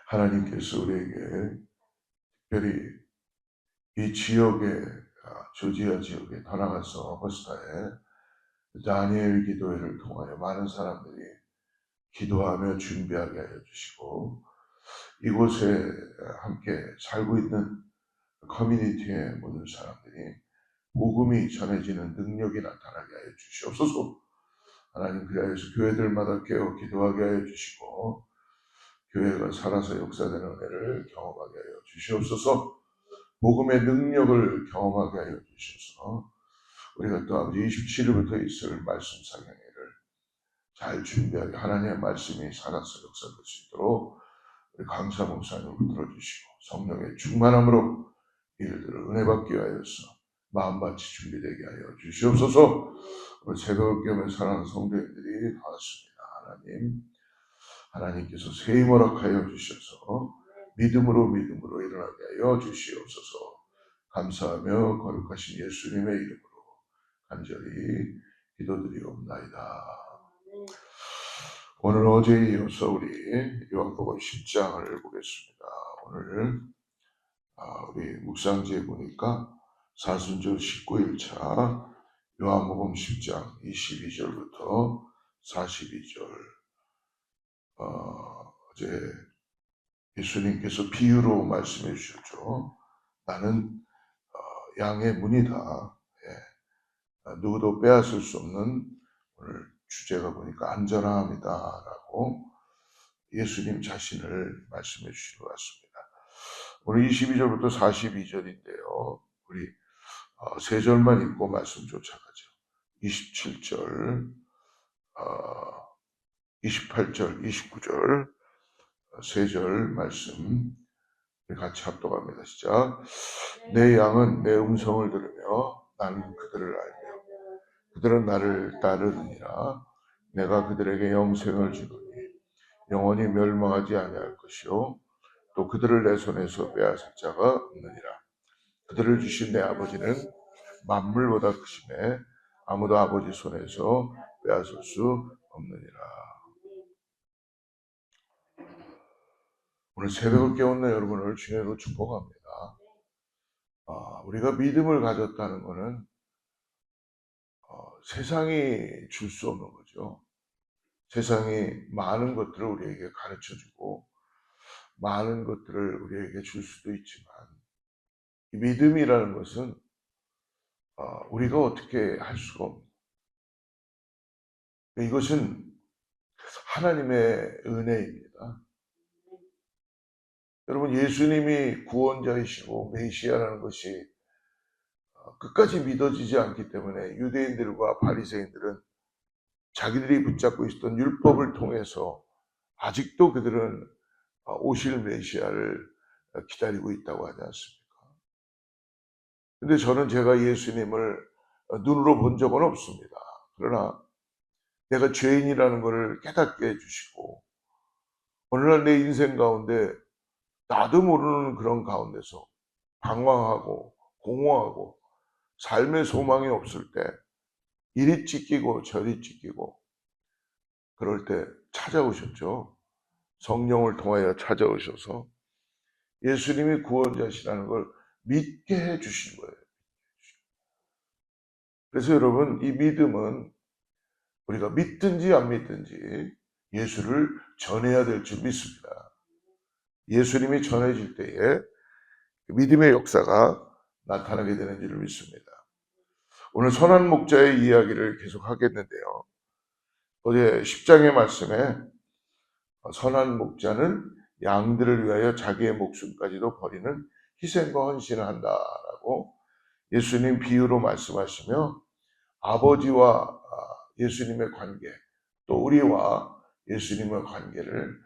하나님께서 우리에게 특별히 이 지역에, 조지아 지역에 다나가서 버스타에 다니엘 기도회를 통하여 많은 사람들이 기도하며 준비하게 하여 주시고, 이곳에 함께 살고 있는 커뮤니티에 모든 사람들이 복음이 전해지는 능력이 나타나게 하여 주시옵소서. 하나님, 그리하여서 교회들마다 깨어 기도하게 하여 주시고, 교회가 살아서 역사되는 은혜를 경험하게 하여 주시옵소서. 복음의 능력을 경험하게 하여 주셔서 우리가 또 아버지 27일부터 있을 말씀 상영회를 잘 준비하게, 하나님의 말씀이 살아서 역사될 수 있도록 우리 강사 목사님을 들어주시고 성령의 충만함으로 이들을 은혜 받기 위하여서 마음밭이 준비되게 하여 주시옵소서. 오늘 새벽을 깨우며 사랑하는 성도님들이 나왔습니다. 하나님께서 새 힘 허락하여 주셔서 믿음으로 일어나게 하여 주시옵소서. 감사하며 거룩하신 예수님의 이름으로 간절히 기도드리옵나이다. 오늘 어제에 이어서 우리 요한복음 10장을 보겠습니다. 오늘 우리 묵상지에 보니까 사순절 19일차 요한복음 10장 22절부터 42절, 어제 예수님께서 비유로 말씀해 주셨죠. 나는 양의 문이다. 누구도 빼앗을 수 없는, 오늘 주제가 보니까 안전함이다 라고 예수님 자신을 말씀해 주신 것 같습니다. 오늘 22절부터 42절인데요. 우리 세 절만 읽고 말씀 쫓아가죠. 27절, 28절, 29절 세 절 말씀 같이 합독합니다. 시작. 내 양은 내 음성을 들으며 나는 그들을 알며 그들은 나를 따르느니라. 내가 그들에게 영생을 주노니 영원히 멸망하지 아니할 것이요 또 그들을 내 손에서 빼앗을 자가 없느니라. 그들을 주신 내 아버지는 만물보다 크심에 아무도 아버지 손에서 빼앗을 수 없느니라. 오늘 새벽을 깨웠는 여러분을 주님으로 축복합니다. 우리가 믿음을 가졌다는 것은 세상이 줄 수 없는 거죠. 세상이 많은 것들을 우리에게 가르쳐주고 많은 것들을 우리에게 줄 수도 있지만, 이 믿음이라는 것은 우리가 어떻게 할 수가 없는, 이것은 하나님의 은혜입니다. 여러분, 예수님이 구원자이시고 메시아라는 것이 끝까지 믿어지지 않기 때문에 유대인들과 바리새인들은 자기들이 붙잡고 있었던 율법을 통해서 아직도 그들은 오실 메시아를 기다리고 있다고 하지 않습니까? 근데 저는 제가 예수님을 눈으로 본 적은 없습니다. 그러나 내가 죄인이라는 것을 깨닫게 해주시고, 어느 날 내 인생 가운데 나도 모르는 그런 가운데서 방황하고 공허하고 삶의 소망이 없을 때, 이리 찢기고 저리 찢기고 그럴 때 찾아오셨죠. 성령을 통하여 찾아오셔서 예수님이 구원자시라는 걸 믿게 해주신 거예요. 그래서 여러분, 이 믿음은 우리가 믿든지 안 믿든지 예수를 전해야 될 줄 믿습니다. 예수님이 전해질 때에 믿음의 역사가 나타나게 되는 줄을 믿습니다. 오늘 선한 목자의 이야기를 계속 하겠는데요. 어제 10장의 말씀에 선한 목자는 양들을 위하여 자기의 목숨까지도 버리는 희생과 헌신을 한다라고 예수님 비유로 말씀하시며, 아버지와 예수님의 관계, 또 우리와 예수님의 관계를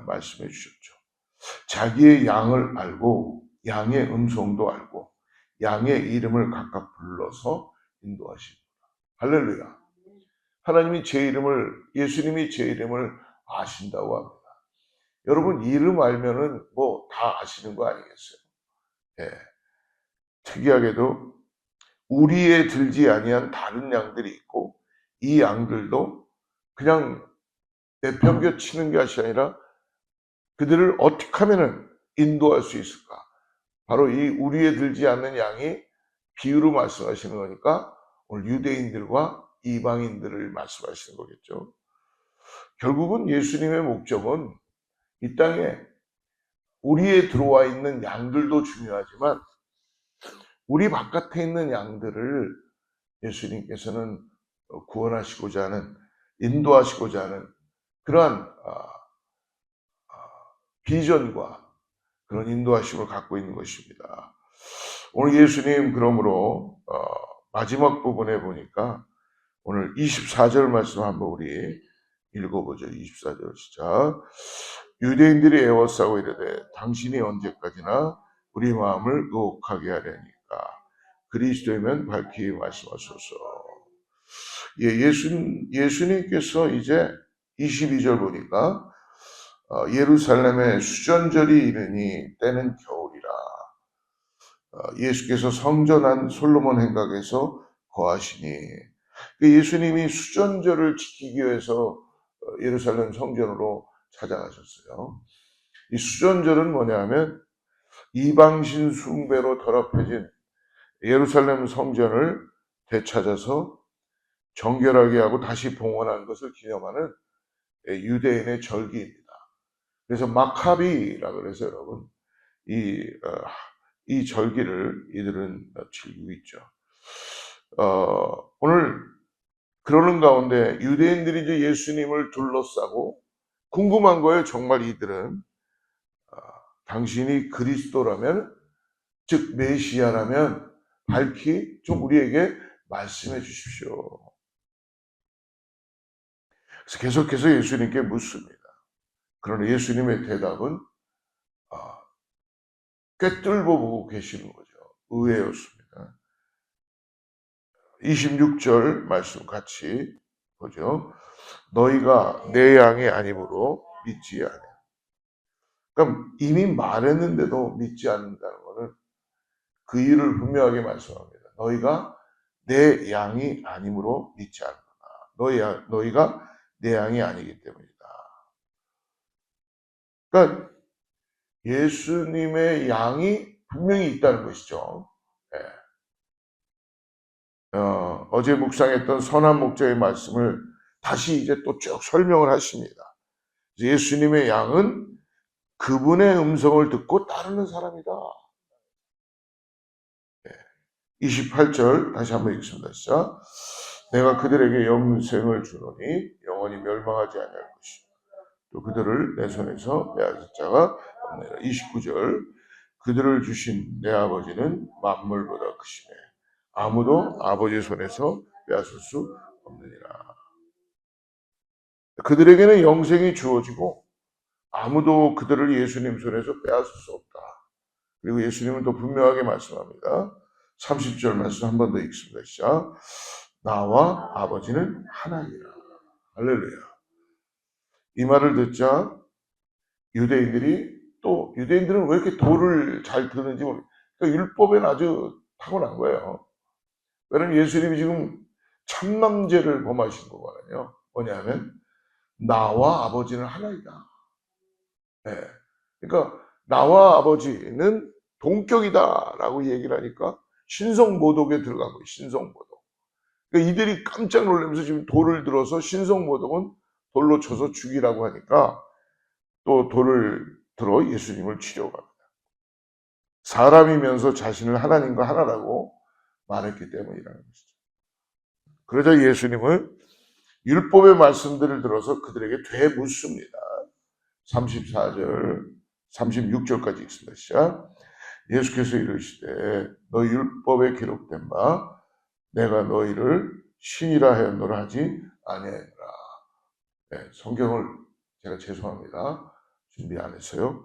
말씀해 주셨죠. 자기의 양을 알고 양의 음성도 알고 양의 이름을 각각 불러서 인도하십니다. 할렐루야. 하나님이 제 이름을, 예수님이 제 이름을 아신다고 합니다. 여러분, 이름 알면은 뭐 다 아시는 거 아니겠어요? 예. 특이하게도 우리에 들지 아니한 다른 양들이 있고, 이 양들도 그냥 내팽겨 치는 것이 아니라 그들을 어떻게 하면은 인도할 수 있을까? 바로 이 우리에 들지 않는 양이 비유로 말씀하시는 거니까 오늘 유대인들과 이방인들을 말씀하시는 거겠죠. 결국은 예수님의 목적은 이 땅에 우리에 들어와 있는 양들도 중요하지만 우리 바깥에 있는 양들을 예수님께서는 구원하시고자 하는, 인도하시고자 하는 그러한 비전과 그런 인도하심을 갖고 있는 것입니다. 오늘 예수님 그러므로 마지막 부분에 보니까 오늘 24절 말씀 한번 우리 읽어보죠. 24절 시작. 유대인들이 애워싸고 이르되 당신이 언제까지나 우리 마음을 의혹하게 하려니까 그리스도이면 밝히 말씀하소서. 예, 예수님께서 이제 22절 보니까 예루살렘에 수전절이 이르니 때는 겨울이라. 예수께서 성전한 솔로몬 행각에서 거하시니 예수님이 수전절을 지키기 위해서 예루살렘 성전으로 찾아가셨어요. 이 수전절은 뭐냐면 이방신 숭배로 더럽혀진 예루살렘 성전을 되찾아서 정결하게 하고 다시 봉헌한 것을 기념하는 유대인의 절기입니다. 그래서 마카비라 그래서 여러분 이 절기를 이들은 즐기고 있죠. 오늘 그러는 가운데 유대인들이 이제 예수님을 둘러싸고 궁금한 거예요. 정말 이들은 당신이 그리스도라면, 즉 메시아라면 밝히 좀 우리에게 말씀해 주십시오. 그래서 계속해서 예수님께 묻습니다. 그러나 예수님의 대답은 꿰뚫어 보고 계시는 거죠. 의외였습니다. 26절 말씀 같이 보죠. 너희가 내 양이 아니므로 믿지 않아. 그럼 이미 말했는데도 믿지 않는다는 것은 그 이유를 분명하게 말씀합니다. 너희가 내 양이 아니므로 믿지 않는다. 너희가 내 양이 아니기 때문이다. 그러니까 예수님의 양이 분명히 있다는 것이죠. 네. 어제 묵상했던 선한 목자의 말씀을 다시 이제 또 쭉 설명을 하십니다. 예수님의 양은 그분의 음성을 듣고 따르는 사람이다. 28절 다시 한번 읽습니다. 시작. 내가 그들에게 영생을 주노니 영원히 멸망하지 아니할 것이요 또 그들을 내 손에서 빼앗을 자가 없느니라. 29절 그들을 주신 내 아버지는 만물보다 크시네 아무도 아버지 손에서 빼앗을 수 없느니라. 그들에게는 영생이 주어지고 아무도 그들을 예수님 손에서 빼앗을 수 없다. 그리고 예수님은 또 분명하게 말씀합니다. 30절 말씀 한 번 더 읽습니다. 시작. 나와 아버지는 하나이라. 할렐루야. 이 말을 듣자 유대인들은 왜 이렇게 도를 잘 드는지 모르겠어요. 그러니까 율법에는 아주 타고난 거예요. 왜냐면 예수님이 지금 참남죄를 범하신 거거든요. 뭐냐면 나와 아버지는 하나이다. 네. 그러니까 나와 아버지는 동격이다라고 얘기를 하니까 신성모독에 들어간 거예요. 신성모독. 그러니까 이들이 깜짝 놀라면서 지금 돌을 들어서 신성모독은 돌로 쳐서 죽이라고 하니까 또 돌을 들어 예수님을 치려고 합니다. 사람이면서 자신을 하나님과 하나라고 말했기 때문이라는 것이죠. 그러자 예수님은 율법의 말씀들을 들어서 그들에게 되묻습니다. 34절, 36절까지 읽습니다. 시작. 예수께서 이르시되 너희 율법에 기록된 바 내가 너희를 신이라 하였노라 하지 아니하니라. 네, 성경을 제가 죄송합니다. 준비 안 했어요.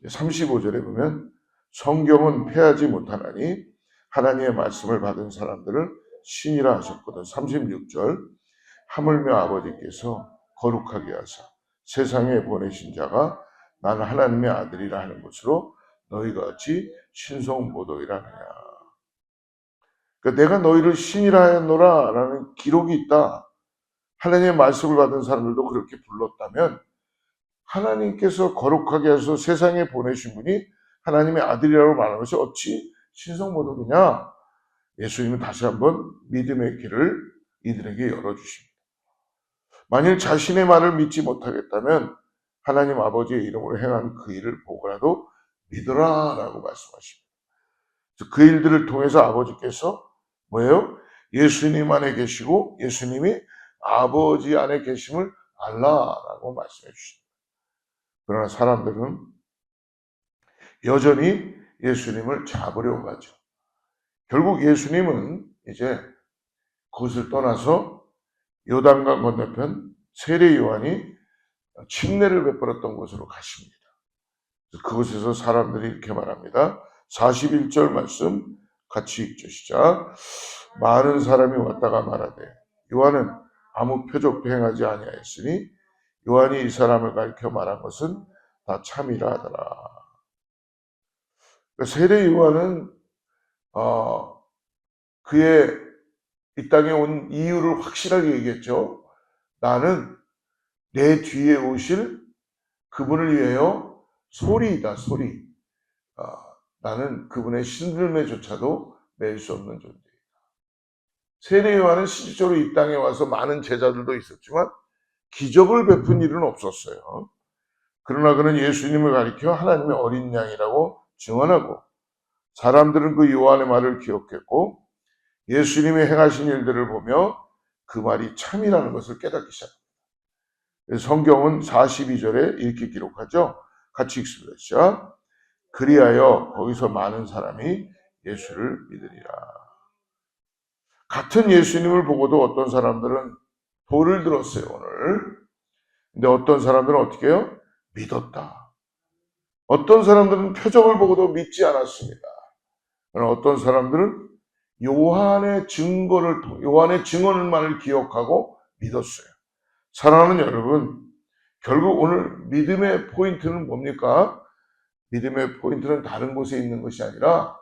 35절에 보면 성경은 패하지 못하나니 하나님의 말씀을 받은 사람들을 신이라 하셨거든. 36절 하물며 아버지께서 거룩하게 하사 세상에 보내신 자가 나는 하나님의 아들이라 하는 것으로 너희가 어찌 신성모독이라 하느냐. 그러니까 내가 너희를 신이라 하였노라 라는 기록이 있다. 하나님의 말씀을 받은 사람들도 그렇게 불렀다면 하나님께서 거룩하게 해서 세상에 보내신 분이 하나님의 아들이라고 말하는 것이 어찌 신성모독이냐? 예수님은 다시 한번 믿음의 길을 이들에게 열어주십니다. 만일 자신의 말을 믿지 못하겠다면 하나님 아버지의 이름으로 행한 그 일을 보고라도 믿으라 라고 말씀하십니다. 그 일들을 통해서 아버지께서 뭐예요? 예수님 안에 계시고 예수님이 아버지 안에 계심을 알라라고 말씀해 주십니다. 그러나 사람들은 여전히 예수님을 잡으려고 하죠. 결국 예수님은 이제 그것을 떠나서 요단강 건너편 세례 요한이 침례를 베풀었던 곳으로 가십니다. 그곳에서 사람들이 이렇게 말합니다. 41절 말씀 같이 읽죠. 시작. 많은 사람이 왔다가 말하되 요한은 아무 표적도 행하지 아니하였으니 요한이 이 사람을 가리켜 말한 것은 다 참이라 하더라. 세례 요한은 그의 이 땅에 온 이유를 확실하게 얘기했죠. 나는 내 뒤에 오실 그분을 위하여 소리이다, 소리. 나는 그분의 신들매조차도 맬 수 없는 존재이다. 세례 요한은 실질적으로 이 땅에 와서 많은 제자들도 있었지만 기적을 베푼 일은 없었어요. 그러나 그는 예수님을 가리켜 하나님의 어린 양이라고 증언하고 사람들은 그 요한의 말을 기억했고 예수님이 행하신 일들을 보며 그 말이 참이라는 것을 깨닫기 시작합니다. 성경은 42절에 이렇게 기록하죠. 같이 읽습니다. 시작. 그리하여 거기서 많은 사람이 예수를 믿으리라. 같은 예수님을 보고도 어떤 사람들은 돌을 들었어요, 오늘. 근데 어떤 사람들은 어떻게 해요? 믿었다. 어떤 사람들은 표적을 보고도 믿지 않았습니다. 그러나 어떤 사람들은 요한의 증언만을 기억하고 믿었어요. 사랑하는 여러분, 결국 오늘 믿음의 포인트는 뭡니까? 믿음의 포인트는 다른 곳에 있는 것이 아니라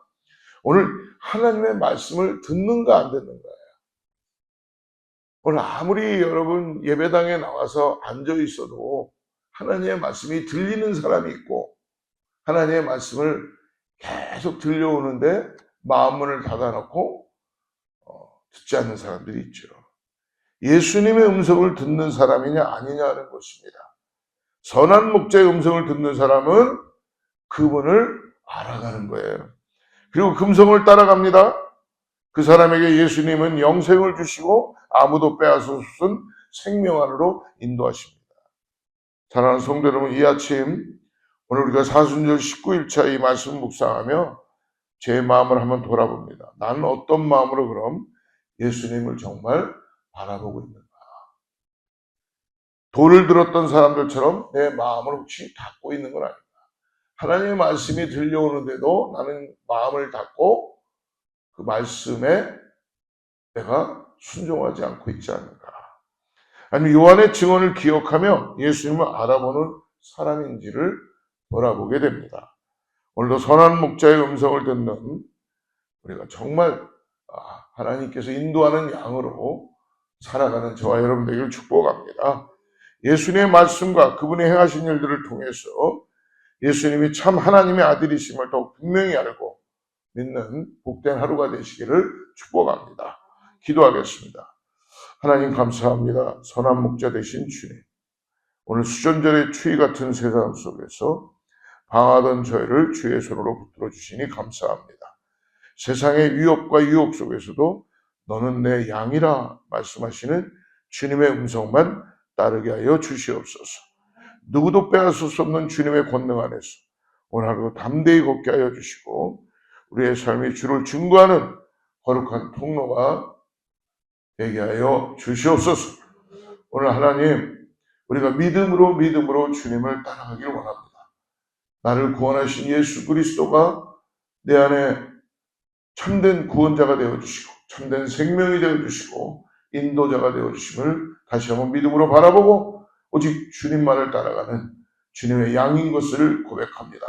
오늘 하나님의 말씀을 듣는가 안 듣는가예요. 오늘 아무리 여러분 예배당에 나와서 앉아 있어도 하나님의 말씀이 들리는 사람이 있고 하나님의 말씀을 계속 들려오는데 마음문을 닫아놓고 듣지 않는 사람들이 있죠. 예수님의 음성을 듣는 사람이냐 아니냐는 것입니다. 선한 목자의 음성을 듣는 사람은 그분을 알아가는 거예요. 그리고 금성을 따라갑니다. 그 사람에게 예수님은 영생을 주시고 아무도 빼앗을 수 없는 생명 안으로 인도하십니다. 사랑하는 성도 여러분, 이 아침 오늘 우리가 사순절 19일차 이 말씀 묵상하며 제 마음을 한번 돌아봅니다. 나는 어떤 마음으로 그럼 예수님을 정말 바라보고 있는가? 돌을 들었던 사람들처럼 내 마음을 혹시 닫고 있는 건 아닌가? 하나님의 말씀이 들려오는데도 나는 마음을 닫고 그 말씀에 내가 순종하지 않고 있지 않는가? 아니면 요한의 증언을 기억하며 예수님을 알아보는 사람인지를 돌아보게 됩니다. 오늘도 선한 목자의 음성을 듣는 우리가 정말 하나님께서 인도하는 양으로 살아가는 저와 여러분 되기를 축복합니다. 예수님의 말씀과 그분이 행하신 일들을 통해서 예수님이 참 하나님의 아들이심을 더욱 분명히 알고 믿는 복된 하루가 되시기를 축복합니다. 기도하겠습니다. 하나님 감사합니다. 선한 목자 되신 주님. 오늘 수전절의 추위 같은 세상 속에서 방하던 저희를 주의 손으로 붙들어 주시니 감사합니다. 세상의 위협과 유혹 속에서도 너는 내 양이라 말씀하시는 주님의 음성만 따르게 하여 주시옵소서. 누구도 빼앗을 수 없는 주님의 권능 안에서 오늘 하루 담대히 걷게 하여 주시고 우리의 삶이 주를 증거하는 거룩한 통로가 되게 하여 주시옵소서. 오늘 하나님 우리가 믿음으로 주님을 따라가기를 원합니다. 나를 구원하신 예수 그리스도가 내 안에 참된 구원자가 되어주시고 참된 생명이 되어주시고 인도자가 되어주심을 다시 한번 믿음으로 바라보고 오직 주님만을 따라가는 주님의 양인 것을 고백합니다.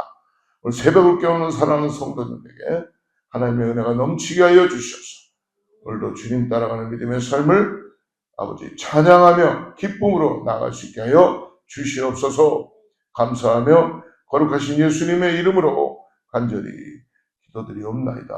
오늘 새벽을 깨우는 사랑하는 성도들에게 하나님의 은혜가 넘치게 하여 주시옵소서. 오늘도 주님 따라가는 믿음의 삶을 아버지 찬양하며 기쁨으로 나아갈 수 있게 하여 주시옵소서. 감사하며 거룩하신 예수님의 이름으로 간절히 기도드리옵나이다.